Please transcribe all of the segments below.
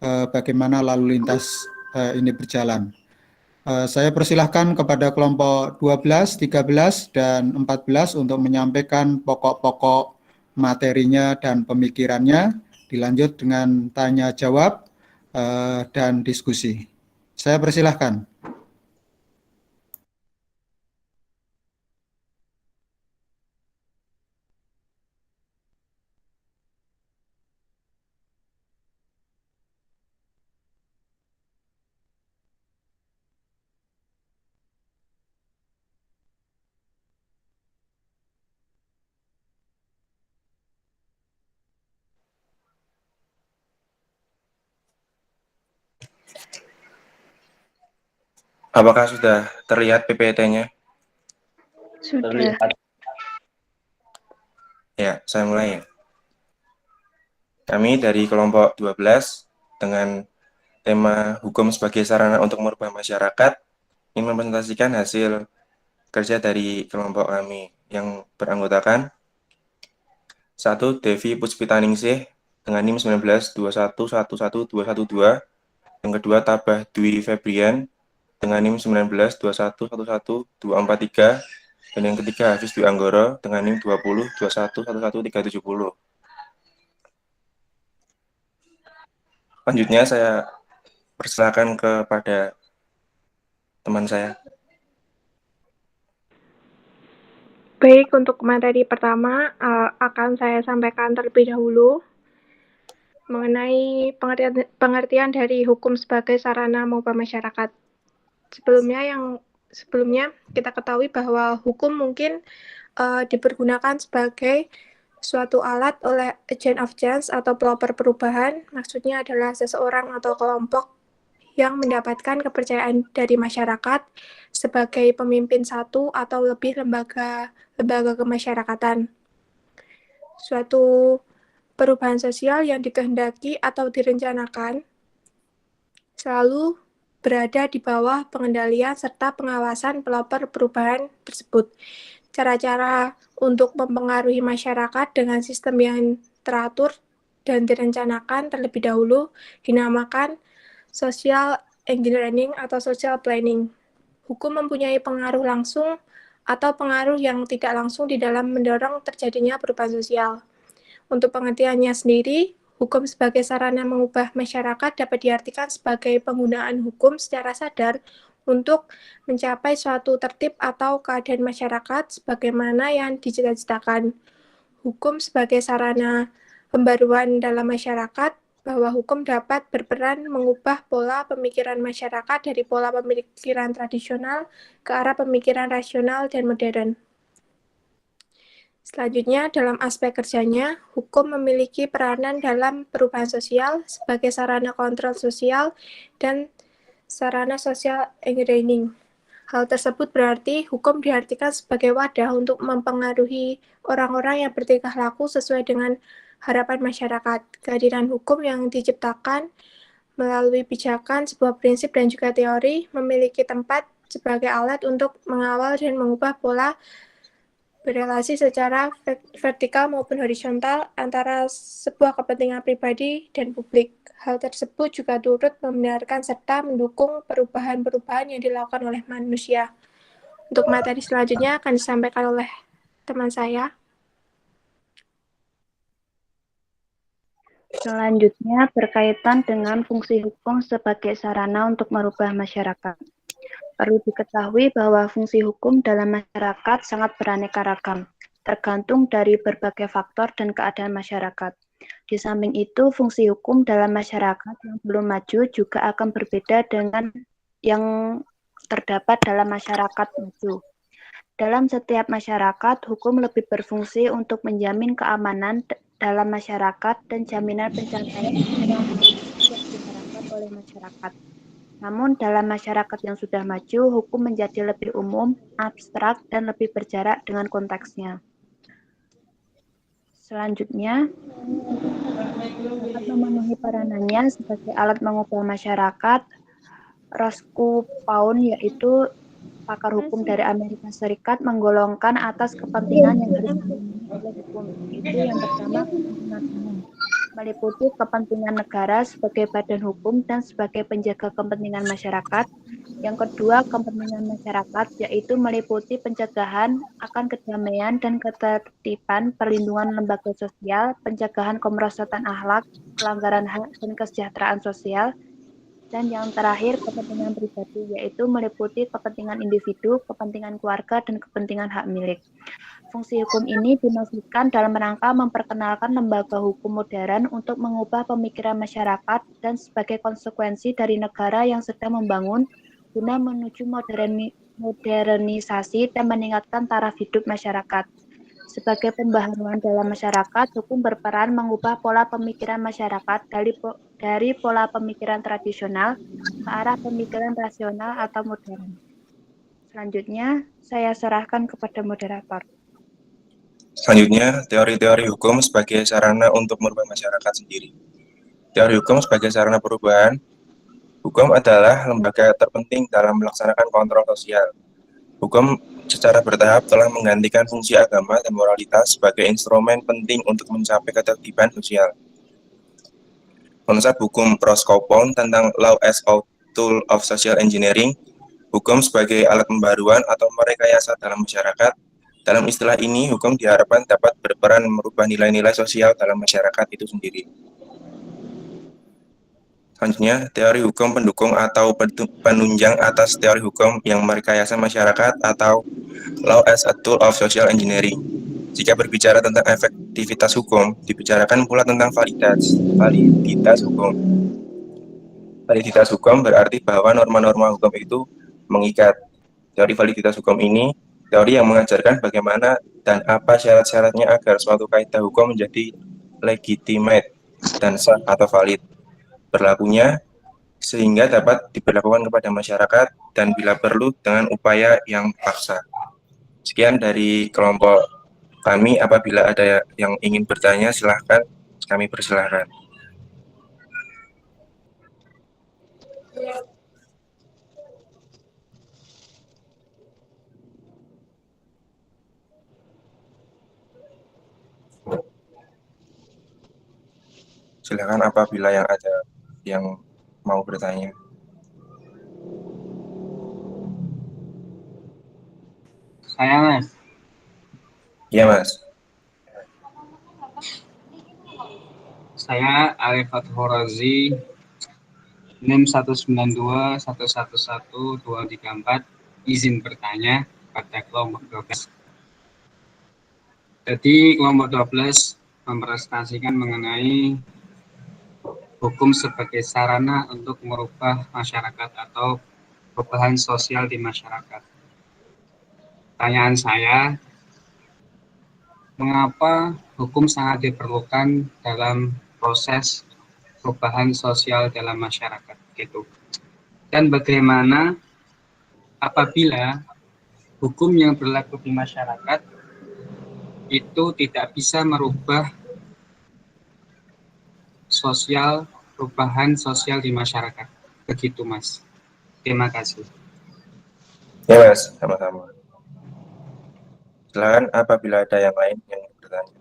bagaimana lalu lintas ini berjalan. Saya persilahkan kepada kelompok 12, 13, dan 14 untuk menyampaikan pokok-pokok materinya dan pemikirannya, dilanjut dengan tanya jawab dan diskusi. Saya persilahkan. Apakah sudah terlihat PPT-nya? Sudah. Terlihat. Ya, saya mulai ya. Kami dari kelompok 12 dengan tema hukum sebagai sarana untuk merubah masyarakat ingin mempresentasikan hasil kerja dari kelompok kami yang beranggotakan 1. Devi Puspitaningsih dengan NIM 19211112. Yang kedua Tabah Dwi Febrian dengan NIM 1921111243. Dan yang ketiga Hafiz Dwi Anggoro dengan NIM 2021111370. Selanjutnya saya persilakan kepada teman saya. Baik, untuk materi pertama akan saya sampaikan terlebih dahulu mengenai pengertian dari hukum sebagai sarana mengubah masyarakat. Sebelumnya kita ketahui bahwa hukum mungkin dipergunakan sebagai suatu alat oleh agent of change atau pelopor perubahan. Maksudnya adalah seseorang atau kelompok yang mendapatkan kepercayaan dari masyarakat sebagai pemimpin satu atau lebih lembaga kemasyarakatan. Suatu perubahan sosial yang dikehendaki atau direncanakan selalu berada di bawah pengendalian serta pengawasan pelopor perubahan tersebut. Cara-cara untuk mempengaruhi masyarakat dengan sistem yang teratur dan direncanakan terlebih dahulu dinamakan social engineering atau social planning. Hukum mempunyai pengaruh langsung atau pengaruh yang tidak langsung di dalam mendorong terjadinya perubahan sosial. Untuk pengertiannya sendiri, hukum sebagai sarana mengubah masyarakat dapat diartikan sebagai penggunaan hukum secara sadar untuk mencapai suatu tertib atau keadaan masyarakat sebagaimana yang dicita-citakan. Hukum sebagai sarana pembaruan dalam masyarakat, bahwa hukum dapat berperan mengubah pola pemikiran masyarakat dari pola pemikiran tradisional ke arah pemikiran rasional dan modern. Selanjutnya, dalam aspek kerjanya, hukum memiliki peranan dalam perubahan sosial sebagai sarana kontrol sosial dan sarana social engineering. Hal tersebut berarti hukum diartikan sebagai wadah untuk mempengaruhi orang-orang yang bertingkah laku sesuai dengan harapan masyarakat. Kehadiran hukum yang diciptakan melalui pijakan, sebuah prinsip dan juga teori memiliki tempat sebagai alat untuk mengawal dan mengubah pola berelasi secara vertikal maupun horizontal antara sebuah kepentingan pribadi dan publik. Hal tersebut juga turut membenarkan serta mendukung perubahan-perubahan yang dilakukan oleh manusia. Untuk materi selanjutnya akan disampaikan oleh teman saya. Selanjutnya berkaitan dengan fungsi hukum sebagai sarana untuk merubah masyarakat. Perlu diketahui bahwa fungsi hukum dalam masyarakat sangat beraneka ragam, tergantung dari berbagai faktor dan keadaan masyarakat. Di samping itu, fungsi hukum dalam masyarakat yang belum maju juga akan berbeda dengan yang terdapat dalam masyarakat maju. Dalam setiap masyarakat, hukum lebih berfungsi untuk menjamin keamanan dalam masyarakat dan jaminan pencapaian yang diharapkan oleh masyarakat. Namun dalam masyarakat yang sudah maju, hukum menjadi lebih umum, abstrak, dan lebih berjarak dengan konteksnya. Selanjutnya, dapat memenuhi peranannya sebagai alat mengubah masyarakat, Roscoe Pound, yaitu pakar hukum dari Amerika Serikat, menggolongkan atas kepentingan yang harus dipenuhi oleh hukum. Itu yang pertama, kepentingan umum. meliputi kepentingan negara sebagai badan hukum dan sebagai penjaga kepentingan masyarakat. Yang kedua, kepentingan masyarakat, yaitu meliputi pencegahan akan kedamaian dan ketertiban, perlindungan lembaga sosial, pencegahan kemerosotan akhlak, pelanggaran hak dan kesejahteraan sosial. Dan yang terakhir, kepentingan pribadi, yaitu meliputi kepentingan individu, kepentingan keluarga, dan kepentingan hak milik. Fungsi hukum ini dimaksudkan dalam rangka memperkenalkan lembaga hukum modern untuk mengubah pemikiran masyarakat dan sebagai konsekuensi dari negara yang sedang membangun guna menuju modernisasi dan meningkatkan taraf hidup masyarakat. Sebagai pembaharuan dalam masyarakat, hukum berperan mengubah pola pemikiran masyarakat dari pola pemikiran tradisional ke arah pemikiran rasional atau modern. Selanjutnya, saya serahkan kepada moderator. Selanjutnya, teori-teori hukum sebagai sarana untuk merubah masyarakat sendiri. Teori hukum sebagai sarana perubahan. Hukum adalah lembaga terpenting dalam melaksanakan kontrol sosial. Hukum secara bertahap telah menggantikan fungsi agama dan moralitas sebagai instrumen penting untuk mencapai ketertiban sosial. Konsep hukum Proskopon tentang law as a tool of social engineering, hukum sebagai alat pembaruan atau merekayasa dalam masyarakat. Dalam istilah ini, hukum diharapkan dapat berperan merubah nilai-nilai sosial dalam masyarakat itu sendiri. Selanjutnya, teori hukum pendukung atau penunjang atas teori hukum yang merekayasa masyarakat atau law as a tool of social engineering. Jika berbicara tentang efektivitas hukum, dibicarakan pula tentang validitas hukum. Validitas hukum berarti bahwa norma-norma hukum itu mengikat. Teori validitas hukum ini teori yang mengajarkan bagaimana dan apa syarat-syaratnya agar suatu kaidah hukum menjadi legitimate dan sah atau valid berlakunya sehingga dapat diberlakukan kepada masyarakat dan bila perlu dengan upaya yang paksa. Sekian dari kelompok kami. Apabila ada yang ingin bertanya, silahkan, kami persilahkan. Silakan apabila yang ada yang mau bertanya. Saya, Mas. Iya, Mas. Saya Arif Fathur Razi, NIM 192111234, izin bertanya pada kelompok 12. Jadi kelompok 12 mempresentasikan mengenai hukum sebagai sarana untuk merubah masyarakat atau perubahan sosial di masyarakat. Pertanyaan saya, mengapa hukum sangat diperlukan dalam proses perubahan sosial dalam masyarakat gitu. Dan bagaimana apabila hukum yang berlaku di masyarakat itu tidak bisa merubah perubahan sosial di masyarakat. Begitu, Mas. Terima kasih. Ya, Mas, sama-sama. Silakan apabila ada yang lain yang bertanya.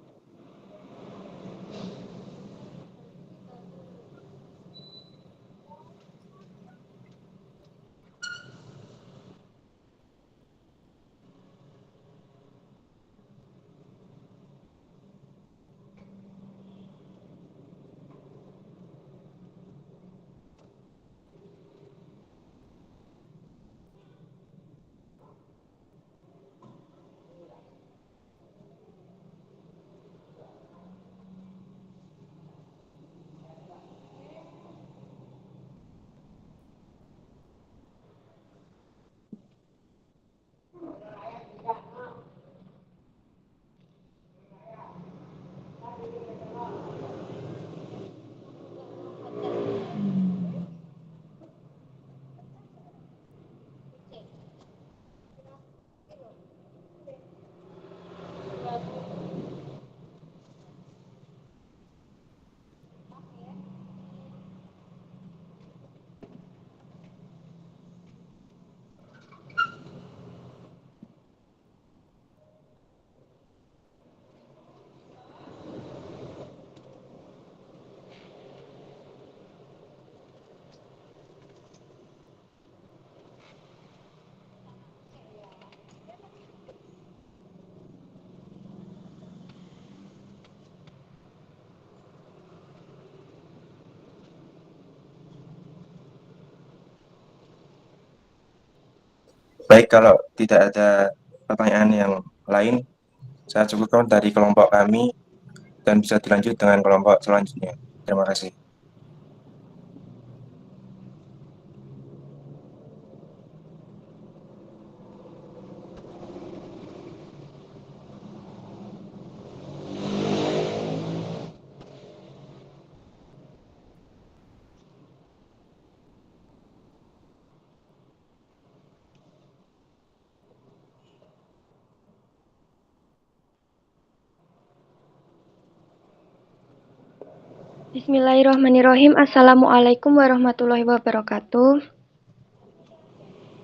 Baik, kalau tidak ada pertanyaan yang lain, saya cukupkan dari kelompok kami dan bisa dilanjut dengan kelompok selanjutnya. Terima kasih. Bismillahirrahmanirrahim. Assalamualaikum warahmatullahi wabarakatuh.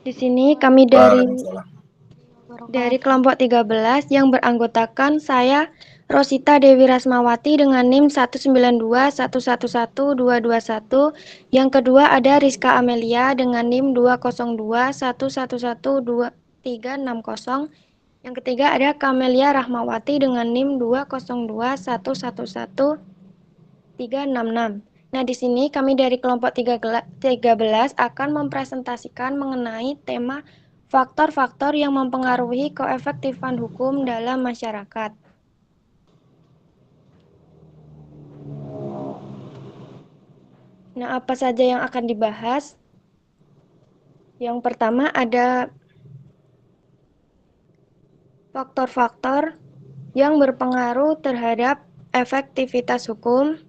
Di sini kami dari kelompok 13 yang beranggotakan saya Rosita Dewi Rasmawati dengan NIM 192111221. Yang kedua ada Rizka Amelia dengan NIM 202111230. Yang ketiga ada Kamelia Rahmawati dengan NIM 202111366. Nah, di sini kami dari kelompok 13 akan mempresentasikan mengenai tema faktor-faktor yang mempengaruhi keefektifan hukum dalam masyarakat. Nah, apa saja yang akan dibahas? Yang pertama ada faktor-faktor yang berpengaruh terhadap efektivitas hukum.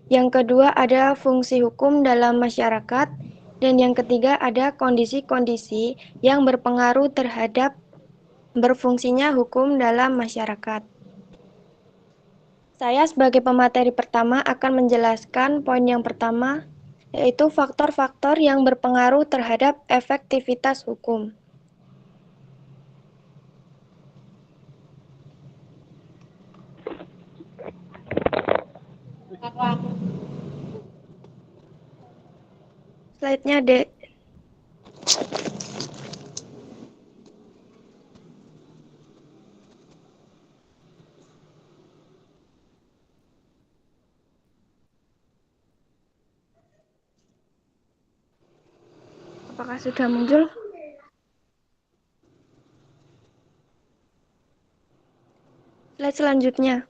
Yang kedua ada fungsi hukum dalam masyarakat. Dan yang ketiga ada kondisi-kondisi yang berpengaruh terhadap berfungsinya hukum dalam masyarakat. Saya sebagai pemateri pertama akan menjelaskan poin yang pertama, yaitu faktor-faktor yang berpengaruh terhadap efektivitas hukum. Slide-nya, Dek. Apakah sudah muncul? Slide selanjutnya.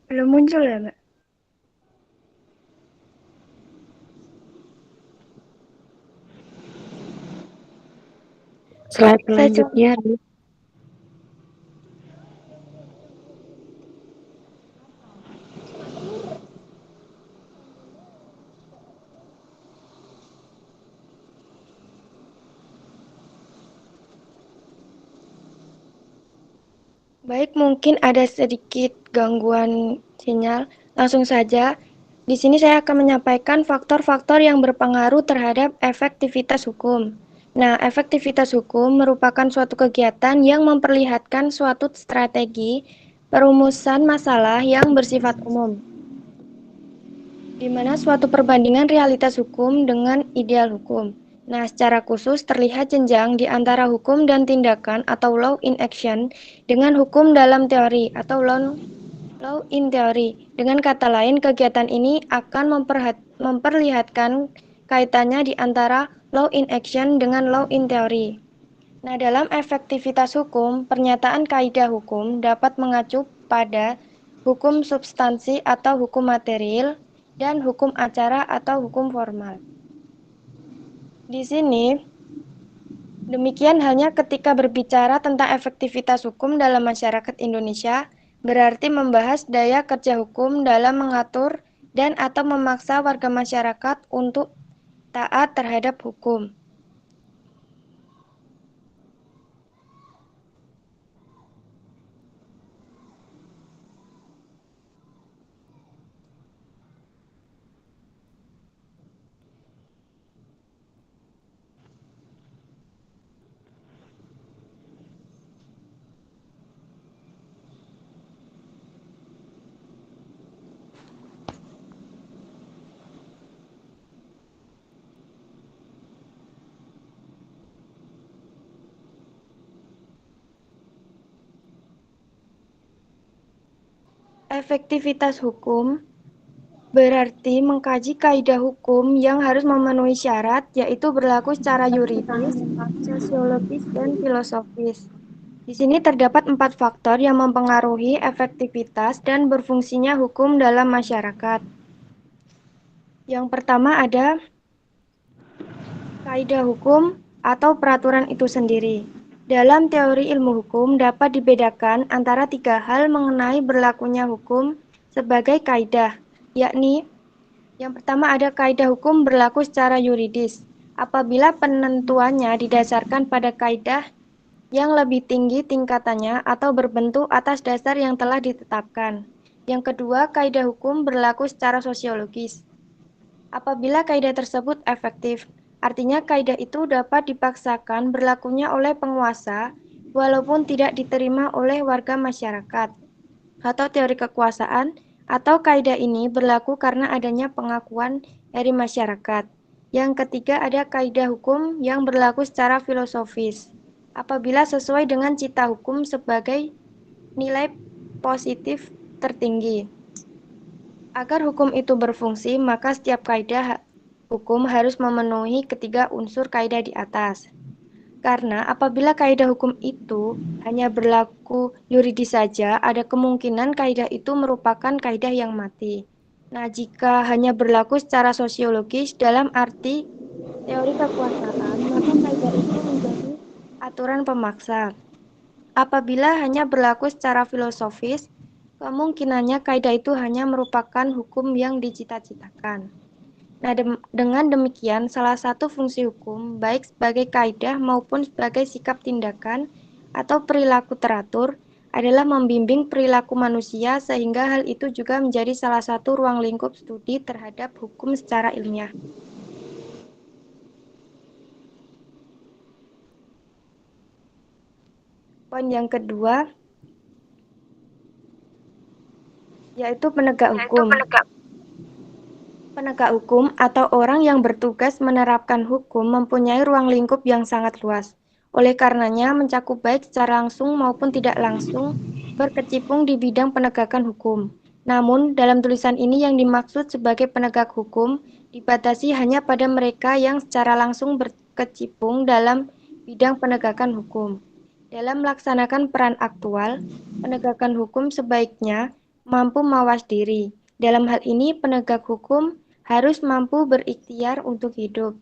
Belum muncul ya, Mbak? Slide selanjutnya. Baik, mungkin ada sedikit gangguan sinyal. Langsung saja, di sini saya akan menyampaikan faktor-faktor yang berpengaruh terhadap efektivitas hukum. Nah, efektivitas hukum merupakan suatu kegiatan yang memperlihatkan suatu strategi perumusan masalah yang bersifat umum, di mana suatu perbandingan realitas hukum dengan ideal hukum. Nah, secara khusus terlihat jenjang di antara hukum dan tindakan atau law in action dengan hukum dalam teori atau law in theory. Dengan kata lain, kegiatan ini akan memperlihatkan kaitannya di antara law in action dengan law in theory. Nah, dalam efektivitas hukum, pernyataan kaidah hukum dapat mengacu pada hukum substansi atau hukum material dan hukum acara atau hukum formal. Di sini, demikian halnya ketika berbicara tentang efektivitas hukum dalam masyarakat Indonesia, berarti membahas daya kerja hukum dalam mengatur dan atau memaksa warga masyarakat untuk taat terhadap hukum. Efektivitas hukum berarti mengkaji kaidah hukum yang harus memenuhi syarat, yaitu berlaku secara yuridis, sosiologis, dan filosofis. Di sini terdapat 4 faktor yang mempengaruhi efektivitas dan berfungsinya hukum dalam masyarakat. Yang pertama ada kaidah hukum atau peraturan itu sendiri. Dalam teori ilmu hukum dapat dibedakan antara 3 hal mengenai berlakunya hukum sebagai kaidah, yakni yang pertama ada kaidah hukum berlaku secara yuridis. Apabila penentuannya didasarkan pada kaidah yang lebih tinggi tingkatannya atau berbentuk atas dasar yang telah ditetapkan. Yang kedua, kaidah hukum berlaku secara sosiologis. Apabila kaidah tersebut efektif, artinya kaidah itu dapat dipaksakan berlakunya oleh penguasa walaupun tidak diterima oleh warga masyarakat. Atau teori kekuasaan, atau kaidah ini berlaku karena adanya pengakuan dari masyarakat. Yang ketiga ada kaidah hukum yang berlaku secara filosofis. Apabila sesuai dengan cita hukum sebagai nilai positif tertinggi. Agar hukum itu berfungsi, maka setiap kaidah hukum harus memenuhi ketiga unsur kaidah di atas. Karena apabila kaidah hukum itu hanya berlaku yuridis saja, ada kemungkinan kaidah itu merupakan kaidah yang mati. Nah, jika hanya berlaku secara sosiologis dalam arti teori kekuasaan, maka kaidah itu menjadi aturan pemaksa. Apabila hanya berlaku secara filosofis, kemungkinannya kaidah itu hanya merupakan hukum yang dicita-citakan. Nah, dengan demikian, salah satu fungsi hukum, baik sebagai kaidah maupun sebagai sikap tindakan atau perilaku teratur, adalah membimbing perilaku manusia sehingga hal itu juga menjadi salah satu ruang lingkup studi terhadap hukum secara ilmiah. Poin yang kedua, yaitu penegak hukum. Penegak hukum atau orang yang bertugas menerapkan hukum mempunyai ruang lingkup yang sangat luas. Oleh karenanya, mencakup baik secara langsung maupun tidak langsung berkecimpung di bidang penegakan hukum. Namun, dalam tulisan ini yang dimaksud sebagai penegak hukum dibatasi hanya pada mereka yang secara langsung berkecimpung dalam bidang penegakan hukum. Dalam melaksanakan peran aktual, penegakan hukum sebaiknya mampu mawas diri. Dalam hal ini, penegak hukum harus mampu berikhtiar untuk hidup.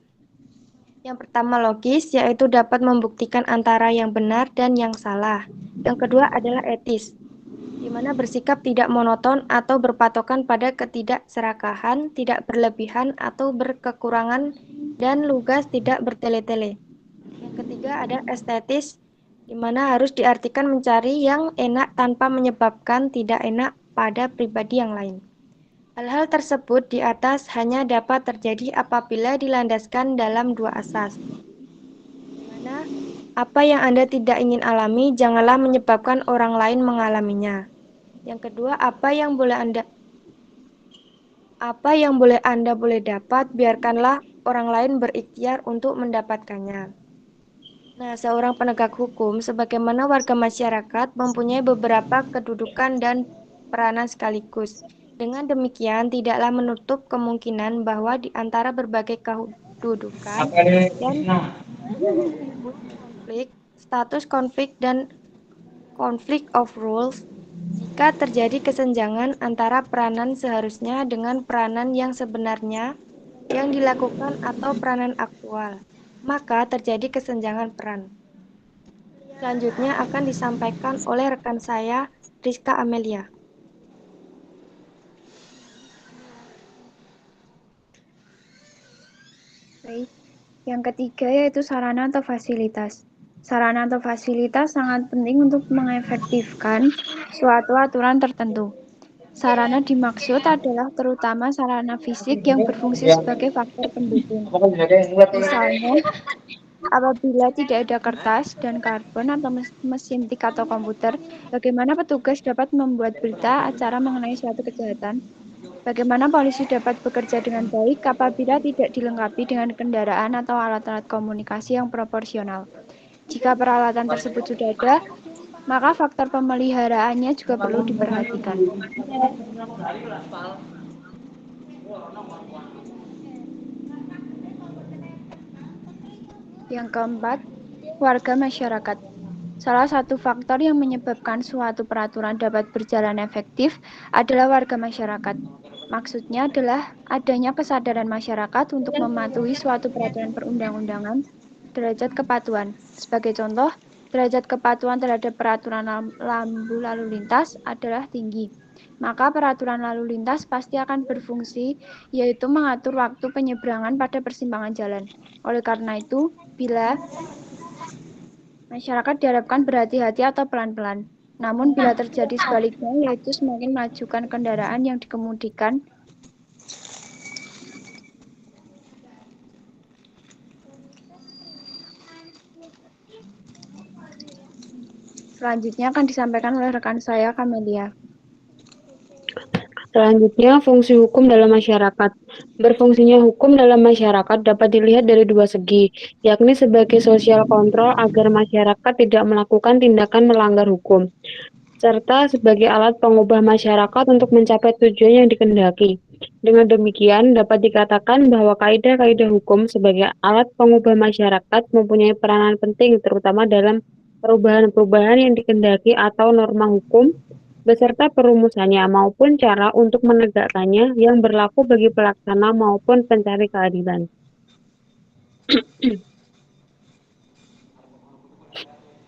Yang pertama logis, yaitu dapat membuktikan antara yang benar dan yang salah. Yang kedua adalah etis, di mana bersikap tidak monoton atau berpatokan pada ketidakserakahan, tidak berlebihan atau berkekurangan, dan lugas tidak bertele-tele. Yang ketiga ada estetis, di mana harus diartikan mencari yang enak tanpa menyebabkan tidak enak pada pribadi yang lain. Hal-hal tersebut di atas hanya dapat terjadi apabila dilandaskan dalam 2 asas. Di mana apa yang Anda tidak ingin alami, janganlah menyebabkan orang lain mengalaminya. Yang kedua, apa yang boleh Anda boleh dapat, biarkanlah orang lain berikhtiar untuk mendapatkannya. Nah, seorang penegak hukum sebagaimana warga masyarakat mempunyai beberapa kedudukan dan peranan sekaligus. Dengan demikian, tidaklah menutup kemungkinan bahwa di antara berbagai kedudukan dan konflik dan konflik of rules, jika terjadi kesenjangan antara peranan seharusnya dengan peranan yang sebenarnya yang dilakukan atau peranan aktual, maka terjadi kesenjangan peran. Selanjutnya akan disampaikan oleh rekan saya, Rizka Amelia. Baik. Yang ketiga yaitu sarana atau fasilitas. Sarana atau fasilitas sangat penting untuk mengefektifkan suatu aturan tertentu. Sarana dimaksud adalah terutama sarana fisik yang berfungsi sebagai faktor pendukung. Misalnya, apabila tidak ada kertas dan karbon atau mesin tik atau komputer, bagaimana petugas dapat membuat berita acara mengenai suatu kejahatan? Bagaimana polisi dapat bekerja dengan baik apabila tidak dilengkapi dengan kendaraan atau alat-alat komunikasi yang proporsional? Jika peralatan tersebut sudah ada, maka faktor pemeliharaannya juga perlu diperhatikan. Yang keempat, warga masyarakat. Salah satu faktor yang menyebabkan suatu peraturan dapat berjalan efektif adalah warga masyarakat. Maksudnya adalah adanya kesadaran masyarakat untuk mematuhi suatu peraturan perundang-undangan derajat kepatuhan. Sebagai contoh, derajat kepatuhan terhadap peraturan lampu lalu lintas adalah tinggi. Maka peraturan lalu lintas pasti akan berfungsi, yaitu mengatur waktu penyeberangan pada persimpangan jalan. Oleh karena itu, bila masyarakat diharapkan berhati-hati atau pelan-pelan. Namun bila terjadi sebaliknya, yaitu semakin melajukan kendaraan yang dikemudikan, selanjutnya akan disampaikan oleh rekan saya, Kamelia. Selanjutnya, fungsi hukum dalam masyarakat. Berfungsinya hukum dalam masyarakat dapat dilihat dari dua segi, yakni sebagai sosial kontrol agar masyarakat tidak melakukan tindakan melanggar hukum, serta sebagai alat pengubah masyarakat untuk mencapai tujuan yang dikehendaki. Dengan demikian, dapat dikatakan bahwa kaidah-kaidah hukum sebagai alat pengubah masyarakat mempunyai peranan penting, terutama dalam perubahan-perubahan yang dikehendaki atau norma hukum, beserta perumusannya maupun cara untuk menegakkannya yang berlaku bagi pelaksana maupun pencari keadilan.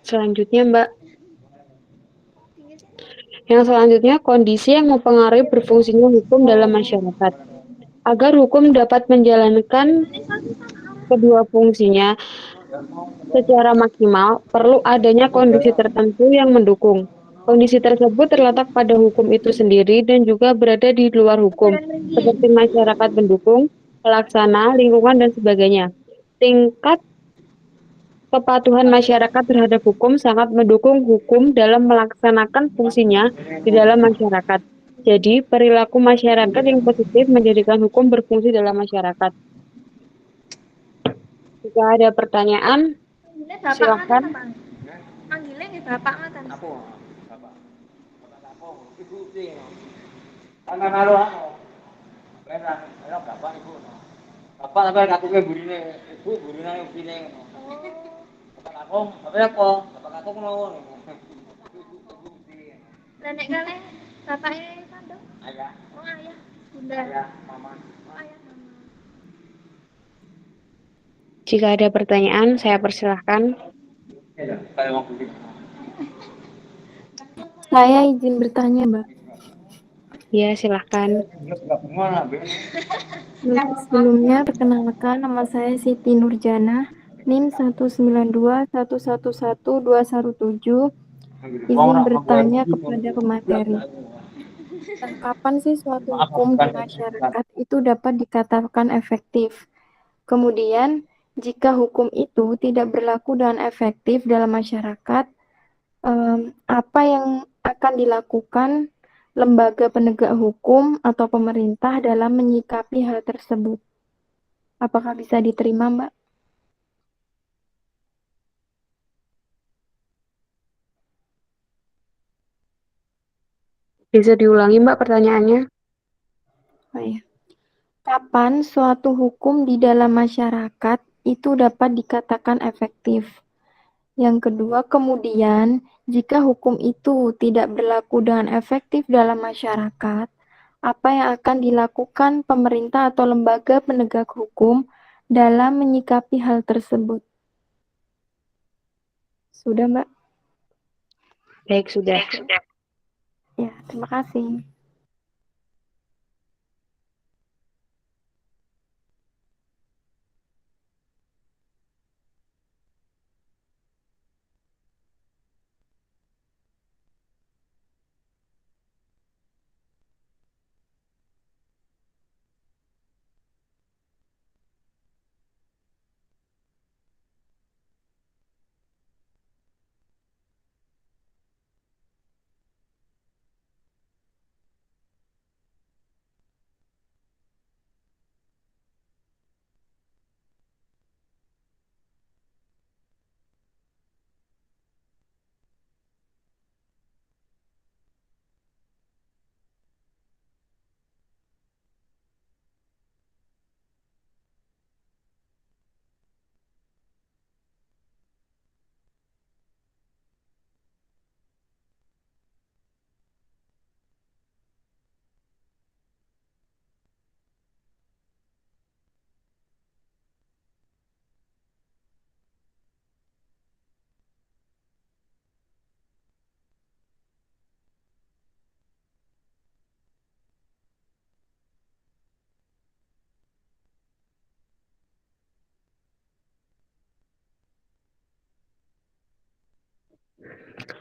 Selanjutnya, Mbak. Yang selanjutnya, kondisi yang mempengaruhi berfungsinya hukum dalam masyarakat. Agar hukum dapat menjalankan kedua fungsinya secara maksimal, perlu adanya kondisi tertentu yang mendukung. Kondisi tersebut terletak pada hukum itu sendiri dan juga berada di luar hukum, seperti masyarakat pendukung, pelaksana, lingkungan, dan sebagainya. Tingkat kepatuhan masyarakat terhadap hukum sangat mendukung hukum dalam melaksanakan fungsinya di dalam masyarakat. Jadi, perilaku masyarakat yang positif menjadikan hukum berfungsi dalam masyarakat. Jika ada pertanyaan, silakan. Manggilnya nggih bapak ngoten. Bapak sampai katuke burine, ibu burine upine ngono. Bapak kakung, bapak apa? Bapak kakung mawon. Lah nek kalih bapake kandung? Ayah. Oh ayah, bunda. Ayah, mama. Oh ayah mama. Jika ada pertanyaan, saya persilahkan. Kayak mau beli. Saya izin bertanya, Mbak. Ya, silahkan. Sebelumnya, perkenalkan nama saya Siti Nurjana, NIM 192111217. Izin bertanya kepada pemateri. Kapan sih suatu hukum di masyarakat itu dapat dikatakan efektif? Kemudian, jika hukum itu tidak berlaku dan efektif dalam masyarakat, apa yang akan dilakukan lembaga penegak hukum atau pemerintah dalam menyikapi hal tersebut? Apakah bisa diterima, Mbak? Bisa diulangi, Mbak, pertanyaannya? Oh, ya. Kapan suatu hukum di dalam masyarakat itu dapat dikatakan efektif? Yang kedua, kemudian, jika hukum itu tidak berlaku dengan efektif dalam masyarakat, apa yang akan dilakukan pemerintah atau lembaga penegak hukum dalam menyikapi hal tersebut? Sudah, Mbak? Baik, sudah. Ya, terima kasih.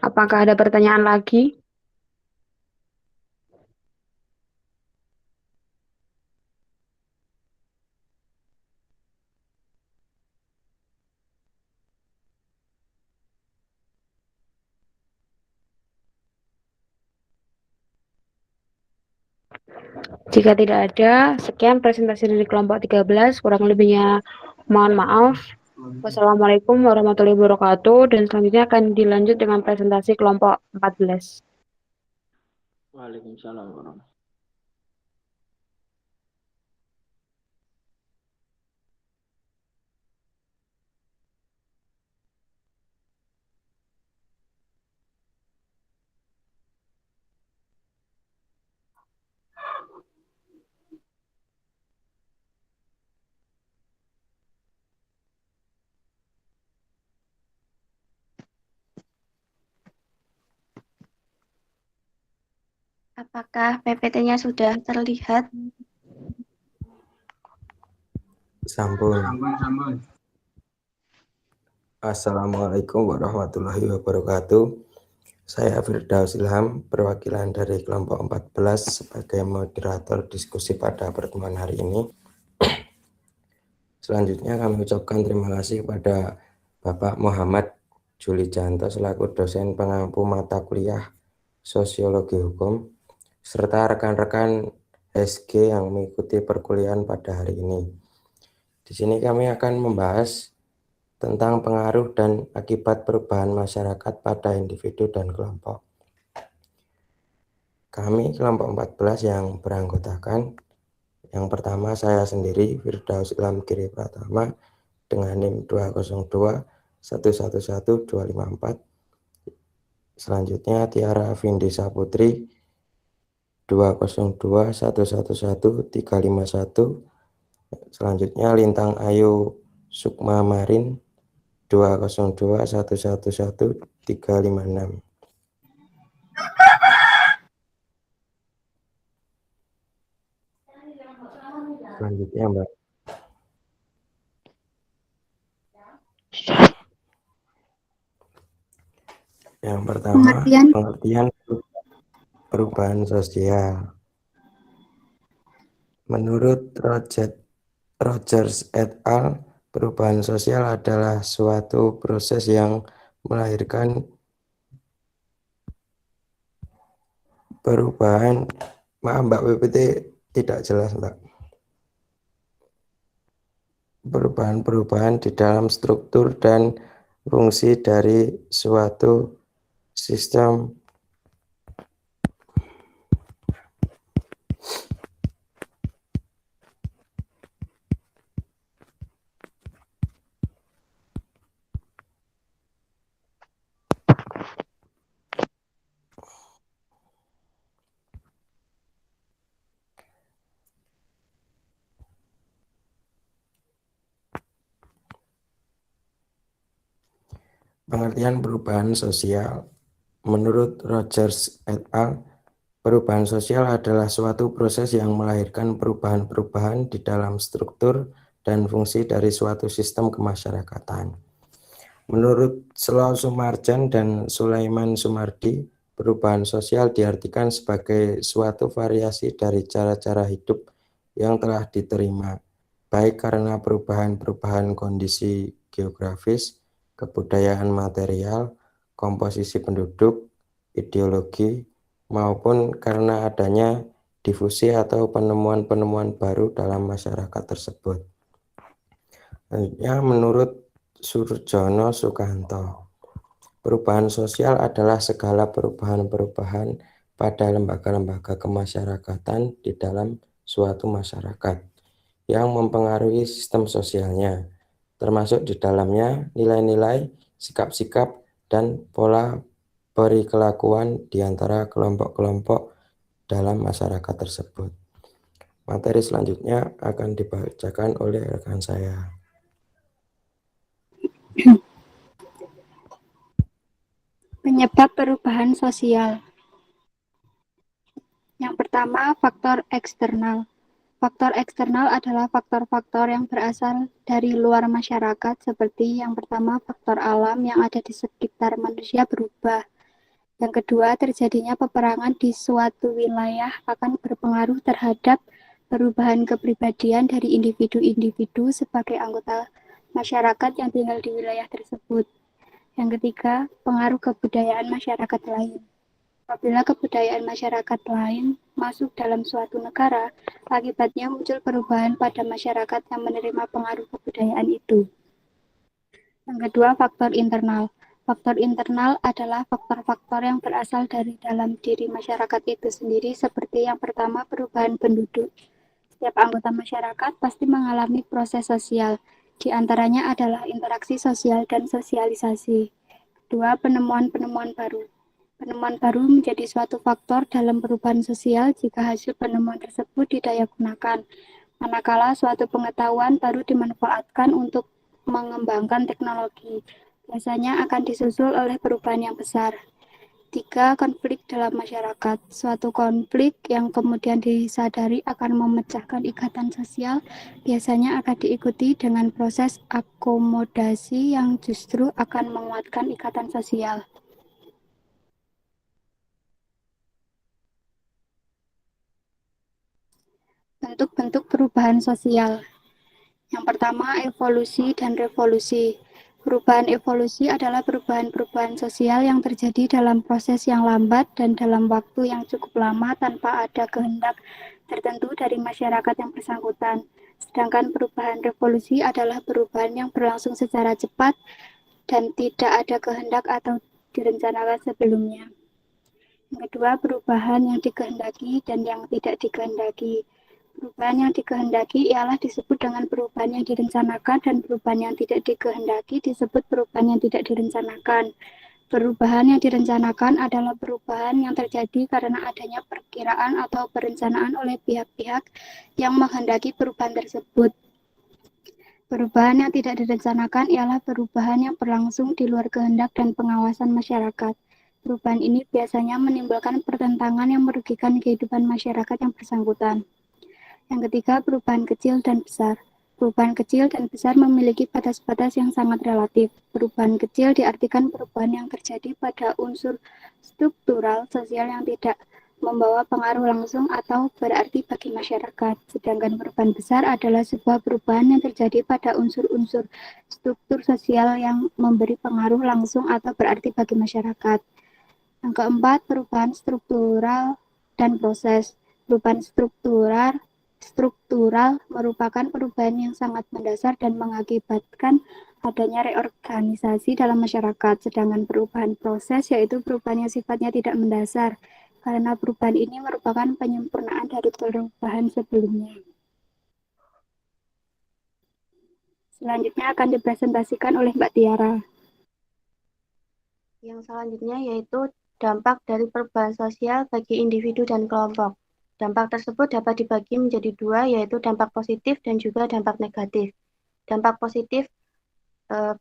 Apakah ada pertanyaan lagi? Jika tidak ada, sekian presentasi dari kelompok 13, kurang lebihnya mohon maaf. Wassalamualaikum warahmatullahi wabarakatuh, dan selanjutnya akan dilanjut dengan presentasi kelompok 14. Waalaikumsalam warahmatullahi. Apakah PPT-nya sudah terlihat? Sampun. Sambung. Assalamualaikum warahmatullahi wabarakatuh. Saya Firdaus Ilham, perwakilan dari kelompok 14 sebagai moderator diskusi pada pertemuan hari ini. Selanjutnya kami ucapkan terima kasih kepada Bapak Muhammad Juli Janto selaku dosen pengampu mata kuliah Sosiologi Hukum, serta rekan-rekan SG yang mengikuti perkuliahan pada hari ini. Di sini kami akan membahas tentang pengaruh dan akibat perubahan masyarakat pada individu dan kelompok. Kami kelompok 14 yang beranggotakan, yang pertama saya sendiri Firdaus Ilham Giri Pratama dengan NIM 202 111 254. Selanjutnya Tiara Vindi Saputri 202 111 351. Selanjutnya Lintang Ayu Sukma Marin 202 111 356. Selanjutnya Mbak. Yang pertama, pengertian perubahan sosial. Menurut Rogers et al., perubahan sosial adalah suatu proses yang melahirkan perubahan. Maaf Mbak, PPT tidak jelas Mbak. Perubahan-perubahan di dalam struktur dan fungsi dari suatu sistem pengertian perubahan sosial. Menurut Rogers et al., perubahan sosial adalah suatu proses yang melahirkan perubahan-perubahan di dalam struktur dan fungsi dari suatu sistem kemasyarakatan. Menurut Slow Sumarjan dan Sulaiman Sumardi, perubahan sosial diartikan sebagai suatu variasi dari cara-cara hidup yang telah diterima, baik karena perubahan-perubahan kondisi geografis, kebudayaan material, komposisi penduduk, ideologi, maupun karena adanya difusi atau penemuan-penemuan baru dalam masyarakat tersebut. Selanjutnya, menurut Surjono Sukanto, perubahan sosial adalah segala perubahan-perubahan pada lembaga-lembaga kemasyarakatan di dalam suatu masyarakat yang mempengaruhi sistem sosialnya, termasuk di dalamnya nilai-nilai, sikap-sikap, dan pola perikelakuan di antara kelompok-kelompok dalam masyarakat tersebut. Materi selanjutnya akan dibacakan oleh rekan saya. Penyebab perubahan sosial. Yang pertama, faktor eksternal. Faktor eksternal adalah faktor-faktor yang berasal dari luar masyarakat, seperti yang pertama faktor alam yang ada di sekitar manusia berubah. Yang kedua, terjadinya peperangan di suatu wilayah akan berpengaruh terhadap perubahan kepribadian dari individu-individu sebagai anggota masyarakat yang tinggal di wilayah tersebut. Yang ketiga, pengaruh kebudayaan masyarakat lain. Apabila kebudayaan masyarakat lain masuk dalam suatu negara, akibatnya muncul perubahan pada masyarakat yang menerima pengaruh kebudayaan itu. Yang kedua, faktor internal. Faktor internal adalah faktor-faktor yang berasal dari dalam diri masyarakat itu sendiri, seperti yang pertama, perubahan penduduk. Setiap anggota masyarakat pasti mengalami proses sosial, di antaranya adalah interaksi sosial dan sosialisasi. Kedua, penemuan-penemuan baru. Penemuan baru menjadi suatu faktor dalam perubahan sosial jika hasil penemuan tersebut didayagunakan, manakala suatu pengetahuan baru dimanfaatkan untuk mengembangkan teknologi. Biasanya akan disusul oleh perubahan yang besar. 3. Konflik dalam masyarakat. Suatu konflik yang kemudian disadari akan memecahkan ikatan sosial biasanya akan diikuti dengan proses akomodasi yang justru akan menguatkan ikatan sosial. Bentuk-bentuk perubahan sosial. Yang pertama, evolusi dan revolusi. Perubahan evolusi adalah perubahan-perubahan sosial yang terjadi dalam proses yang lambat dan dalam waktu yang cukup lama tanpa ada kehendak tertentu dari masyarakat yang bersangkutan. Sedangkan perubahan revolusi adalah perubahan yang berlangsung secara cepat dan tidak ada kehendak atau direncanakan sebelumnya. Yang kedua, perubahan yang dikehendaki dan yang tidak dikehendaki. Perubahan yang dikehendaki ialah disebut dengan perubahan yang direncanakan, dan perubahan yang tidak dikehendaki disebut perubahan yang tidak direncanakan. Perubahan yang direncanakan adalah perubahan yang terjadi karena adanya perkiraan atau perencanaan oleh pihak-pihak yang menghendaki perubahan tersebut. Perubahan yang tidak direncanakan ialah perubahan yang berlangsung di luar kehendak dan pengawasan masyarakat. Perubahan ini biasanya menimbulkan pertentangan yang merugikan kehidupan masyarakat yang bersangkutan. Yang ketiga, perubahan kecil dan besar. Perubahan kecil dan besar memiliki batas-batas yang sangat relatif. Perubahan kecil diartikan perubahan yang terjadi pada unsur struktural sosial yang tidak membawa pengaruh langsung atau berarti bagi masyarakat. Sedangkan perubahan besar adalah sebuah perubahan yang terjadi pada unsur-unsur struktur sosial yang memberi pengaruh langsung atau berarti bagi masyarakat. Yang keempat, perubahan struktural dan proses. Perubahan struktural merupakan perubahan yang sangat mendasar dan mengakibatkan adanya reorganisasi dalam masyarakat, sedangkan perubahan proses yaitu perubahan yang sifatnya tidak mendasar, karena perubahan ini merupakan penyempurnaan dari perubahan sebelumnya. Selanjutnya akan dipresentasikan oleh Mbak Tiara. Yang selanjutnya yaitu dampak dari perubahan sosial bagi individu dan kelompok. Dampak tersebut dapat dibagi menjadi dua, yaitu dampak positif dan juga dampak negatif. Dampak positif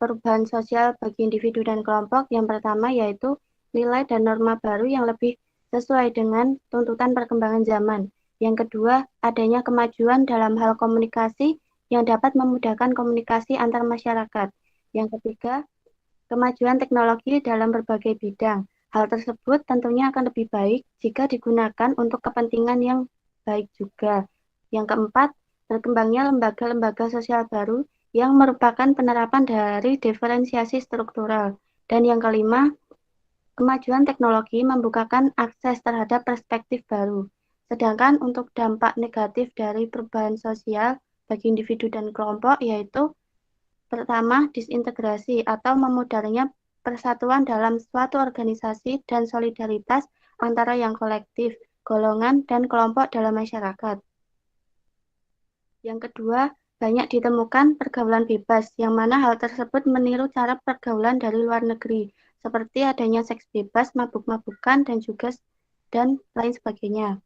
perubahan sosial bagi individu dan kelompok yang pertama yaitu nilai dan norma baru yang lebih sesuai dengan tuntutan perkembangan zaman. Yang kedua, adanya kemajuan dalam hal komunikasi yang dapat memudahkan komunikasi antar masyarakat. Yang ketiga, kemajuan teknologi dalam berbagai bidang. Hal tersebut tentunya akan lebih baik jika digunakan untuk kepentingan yang baik juga. Yang keempat, berkembangnya lembaga-lembaga sosial baru yang merupakan penerapan dari diferensiasi struktural. Dan yang kelima, kemajuan teknologi membukakan akses terhadap perspektif baru. Sedangkan untuk dampak negatif dari perubahan sosial bagi individu dan kelompok yaitu pertama, disintegrasi atau memudarnya persatuan dalam suatu organisasi dan solidaritas antara yang kolektif, golongan, dan kelompok dalam masyarakat. Yang kedua, banyak ditemukan pergaulan bebas, yang mana hal tersebut meniru cara pergaulan dari luar negeri, seperti adanya seks bebas, mabuk-mabukan, dan lain sebagainya.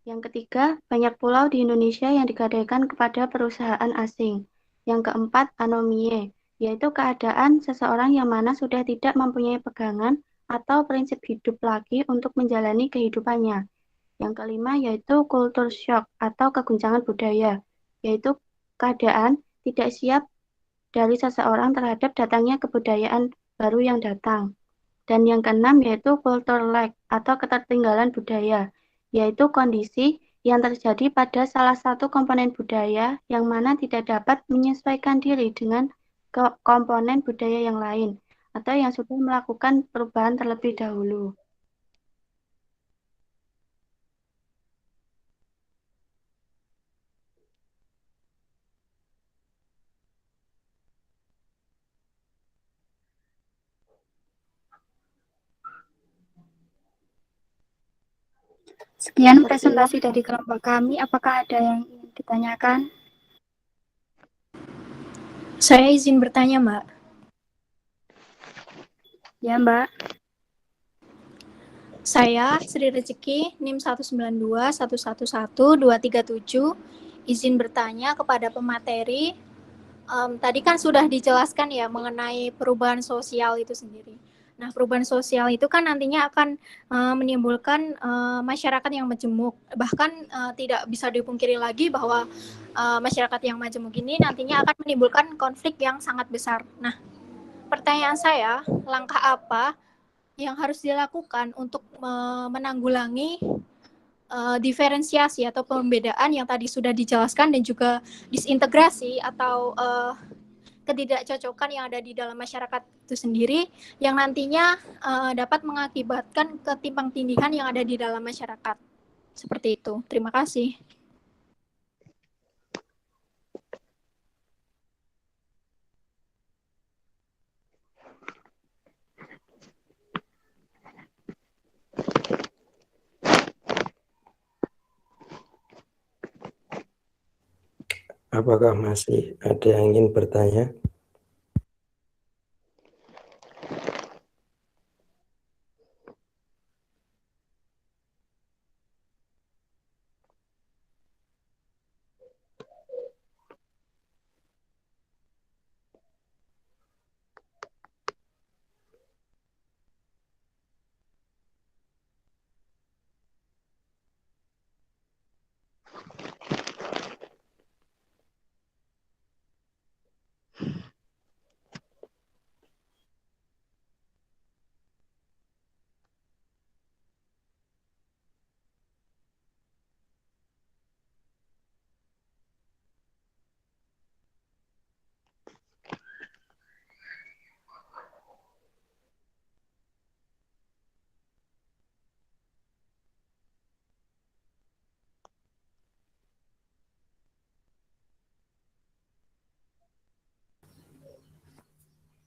Yang ketiga, banyak pulau di Indonesia yang digadaikan kepada perusahaan asing. Yang keempat, anomie, yaitu keadaan seseorang yang mana sudah tidak mempunyai pegangan atau prinsip hidup lagi untuk menjalani kehidupannya. Yang kelima yaitu kultur shock atau keguncangan budaya, yaitu keadaan tidak siap dari seseorang terhadap datangnya kebudayaan baru yang datang. Dan yang keenam yaitu culture lag atau ketertinggalan budaya, yaitu kondisi yang terjadi pada salah satu komponen budaya yang mana tidak dapat menyesuaikan diri dengan komponen budaya yang lain atau yang sudah melakukan perubahan terlebih dahulu. Sekian presentasi dari kelompok kami. Apakah ada yang ingin ditanyakan? Saya izin bertanya, Mbak. Ya, Mbak. Saya Sri Rezeki, NIM 192111237, izin bertanya kepada pemateri. Tadi kan sudah dijelaskan ya mengenai perubahan sosial itu sendiri. Nah, perubahan sosial itu kan nantinya akan menimbulkan masyarakat yang majemuk. Bahkan tidak bisa dipungkiri lagi bahwa masyarakat yang majemuk ini nantinya akan menimbulkan konflik yang sangat besar. Nah, pertanyaan saya, langkah apa yang harus dilakukan untuk menanggulangi diferensiasi atau pembedaan yang tadi sudah dijelaskan dan juga disintegrasi atau ketidakcocokan yang ada di dalam masyarakat itu sendiri yang nantinya dapat mengakibatkan ketimpang tindihan yang ada di dalam masyarakat. Seperti itu. Terima kasih. Apakah masih ada yang ingin bertanya?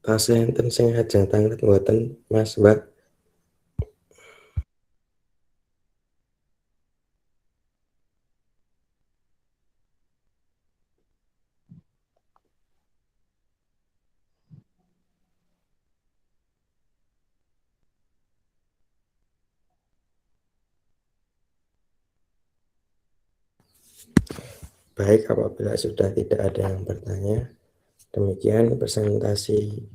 Tasih enten sing ajeng tangan mboten, Mas, Mbak? Baik, apabila sudah tidak ada yang bertanya, demikian presentasi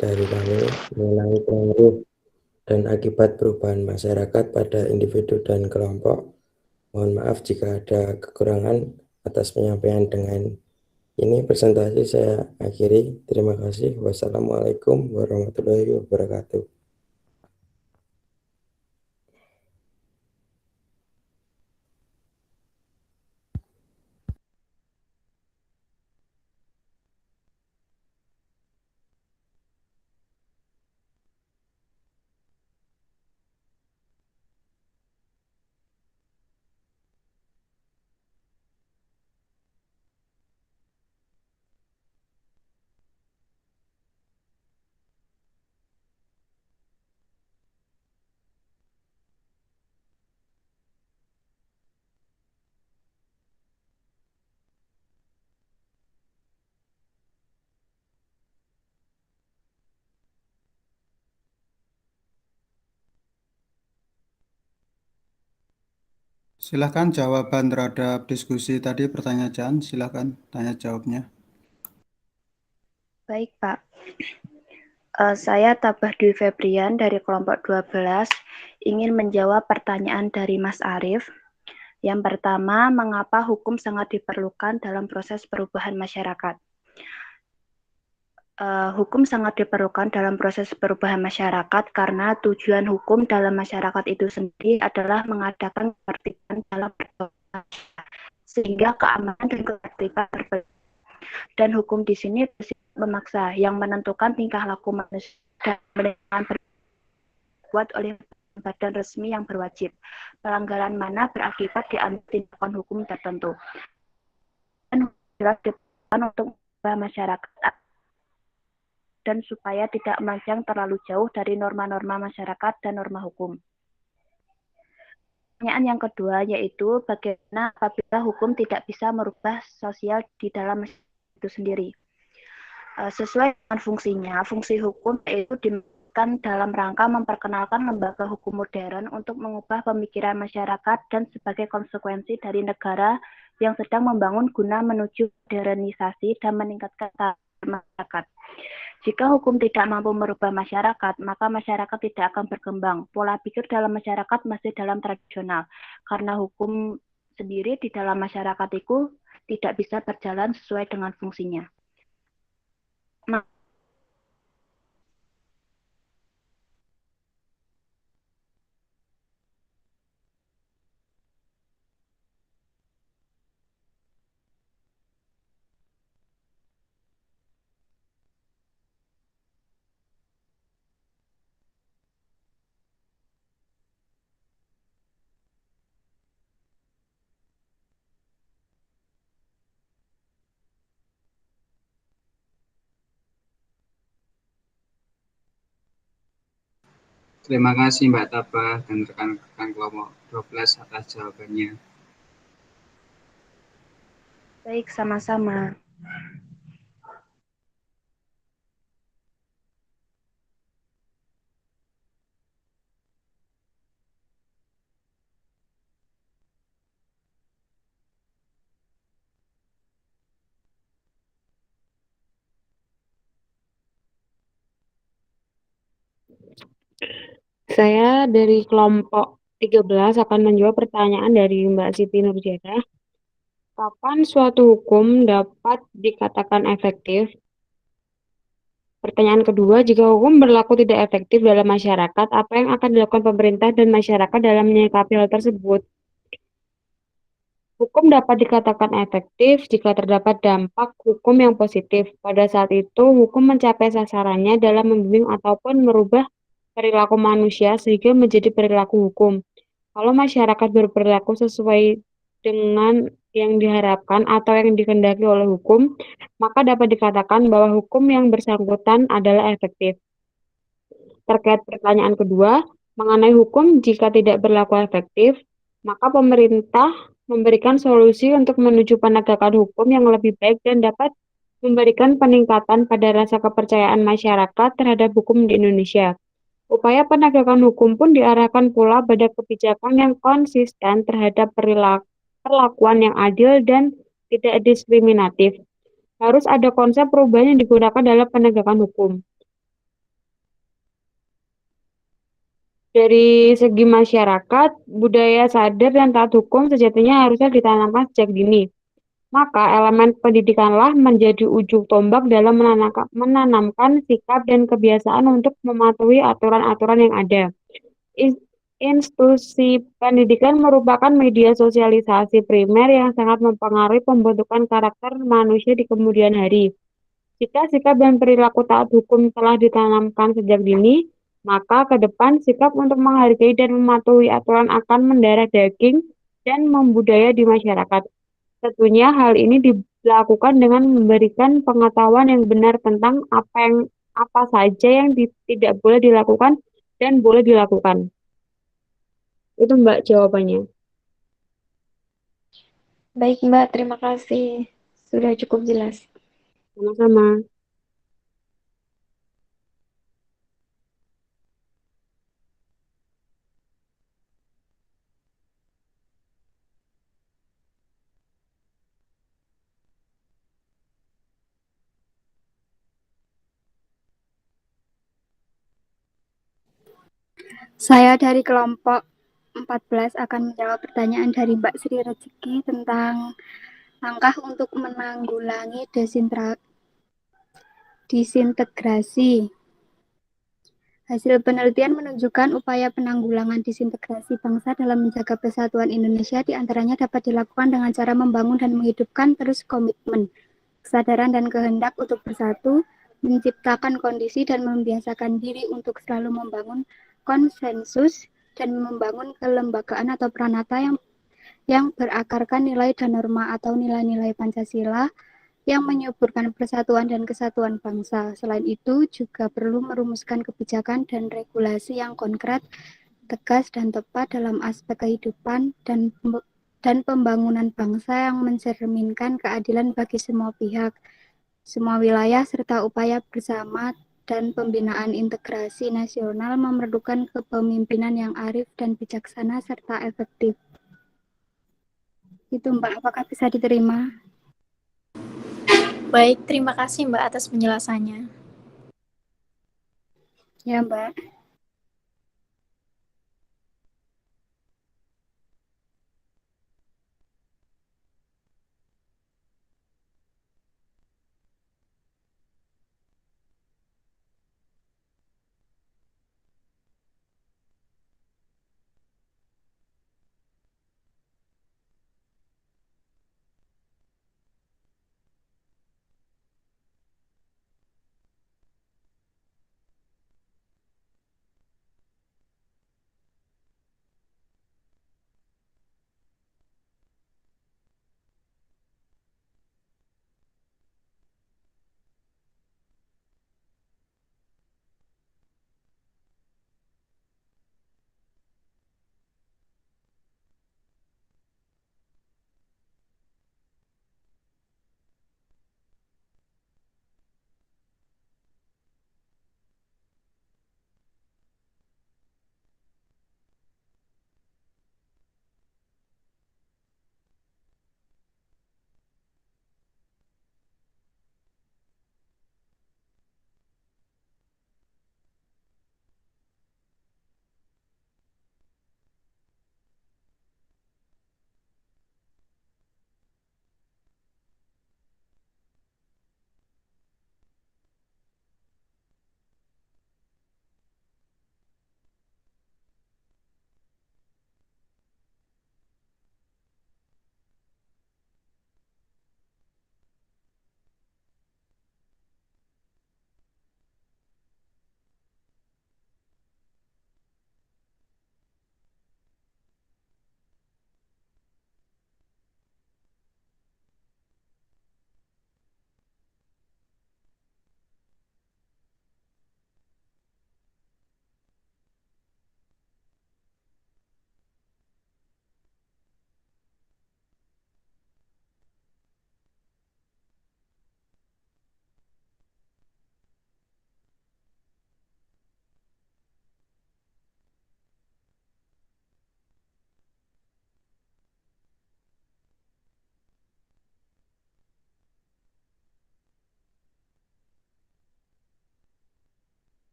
dari kami mengenai pengaruh dan akibat perubahan masyarakat pada individu dan kelompok. Mohon maaf jika ada kekurangan atas penyampaian dengan ini presentasi saya akhiri. Terima kasih. Wassalamualaikum warahmatullahi wabarakatuh. Silakan jawaban terhadap diskusi tadi, pertanyaan, silakan tanya jawabnya. Baik, Pak. Saya Tabah Dwi Febrian dari kelompok 12 ingin menjawab pertanyaan dari Mas Arief. Yang pertama, mengapa hukum sangat diperlukan dalam proses perubahan masyarakat? Hukum sangat diperlukan dalam proses perubahan masyarakat karena tujuan hukum dalam masyarakat itu sendiri adalah mengadakan ketertiban dalam berkelompok sehingga keamanan dan ketertiban terpenuhi. Dan hukum di sini bersifat memaksa yang menentukan tingkah laku manusia dan berbuat oleh badan resmi yang berwajib. Pelanggaran mana berakibat diambil tindakan hukum tertentu. Dan jelas diperlukan untuk mengubah masyarakat dan supaya tidak melenceng terlalu jauh dari norma-norma masyarakat dan norma hukum. Pertanyaan yang kedua yaitu bagaimana apabila hukum tidak bisa merubah sosial di dalam masyarakat itu sendiri. Sesuai dengan fungsinya, fungsi hukum yaitu dimaksudkan dalam rangka memperkenalkan lembaga hukum modern untuk mengubah pemikiran masyarakat dan sebagai konsekuensi dari negara yang sedang membangun guna menuju modernisasi dan meningkatkan masyarakat. Jika hukum tidak mampu merubah masyarakat, maka masyarakat tidak akan berkembang. Pola pikir dalam masyarakat masih dalam tradisional, karena hukum sendiri di dalam masyarakat itu tidak bisa berjalan sesuai dengan fungsinya. Terima kasih Mbak Tabah dan rekan-rekan kelompok 12 atas jawabannya. Baik, sama-sama. Saya dari kelompok 13 akan menjawab pertanyaan dari Mbak Siti Nurjada. Kapan suatu hukum dapat dikatakan efektif? Pertanyaan kedua, jika hukum berlaku tidak efektif dalam masyarakat, apa yang akan dilakukan pemerintah dan masyarakat dalam menyikapi hal tersebut? Hukum dapat dikatakan efektif jika terdapat dampak hukum yang positif. Pada saat itu, hukum mencapai sasarannya dalam membimbing ataupun merubah perilaku manusia sehingga menjadi perilaku hukum. Kalau masyarakat berperilaku sesuai dengan yang diharapkan atau yang dikehendaki oleh hukum, maka dapat dikatakan bahwa hukum yang bersangkutan adalah efektif. Terkait pertanyaan kedua, mengenai hukum jika tidak berlaku efektif, maka pemerintah memberikan solusi untuk menuju penegakan hukum yang lebih baik dan dapat memberikan peningkatan pada rasa kepercayaan masyarakat terhadap hukum di Indonesia. Upaya penegakan hukum pun diarahkan pula pada kebijakan yang konsisten terhadap perlakuan yang adil dan tidak diskriminatif. Harus ada konsep perubahan yang digunakan dalam penegakan hukum. Dari segi masyarakat, budaya sadar dan taat hukum sejatinya harusnya ditanamkan sejak dini. Maka elemen pendidikanlah menjadi ujung tombak dalam menanamkan sikap dan kebiasaan untuk mematuhi aturan-aturan yang ada. Institusi pendidikan merupakan media sosialisasi primer yang sangat mempengaruhi pembentukan karakter manusia di kemudian hari. Jika sikap dan perilaku taat hukum telah ditanamkan sejak dini, maka ke depan sikap untuk menghargai dan mematuhi aturan akan mendarah daging dan membudaya di masyarakat. Tentunya hal ini dilakukan dengan memberikan pengetahuan yang benar tentang apa saja yang tidak boleh dilakukan dan boleh dilakukan. Itu Mbak jawabannya. Baik Mbak, terima kasih. Sudah cukup jelas. Sama-sama. Saya dari kelompok 14 akan menjawab pertanyaan dari Mbak Sri Rezeki tentang langkah untuk menanggulangi Disintegrasi. Hasil penelitian menunjukkan upaya penanggulangan disintegrasi bangsa dalam menjaga persatuan Indonesia diantaranya dapat dilakukan dengan cara membangun dan menghidupkan terus komitmen, kesadaran dan kehendak untuk bersatu, menciptakan kondisi dan membiasakan diri untuk selalu membangun konsensus dan membangun kelembagaan atau pranata yang berakarkan nilai dan norma atau nilai-nilai Pancasila yang menyuburkan persatuan dan kesatuan bangsa. Selain itu, juga perlu merumuskan kebijakan dan regulasi yang konkret, tegas, dan tepat dalam aspek kehidupan dan pembangunan bangsa yang mencerminkan keadilan bagi semua pihak, semua wilayah, serta upaya bersama dan pembinaan integrasi nasional memerlukan kepemimpinan yang arif dan bijaksana serta efektif. Itu Mbak, apakah bisa diterima? Baik, terima kasih Mbak atas penjelasannya. Ya Mbak.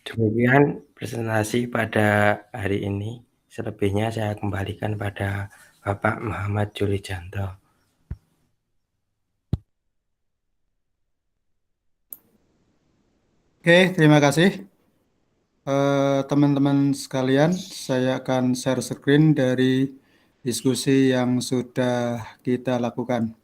Demikian presentasi pada hari ini. Selebihnya saya kembalikan pada Bapak Muhammad Juli Janto. Oke, terima kasih. Teman-teman sekalian, saya akan share screen dari diskusi yang sudah kita lakukan.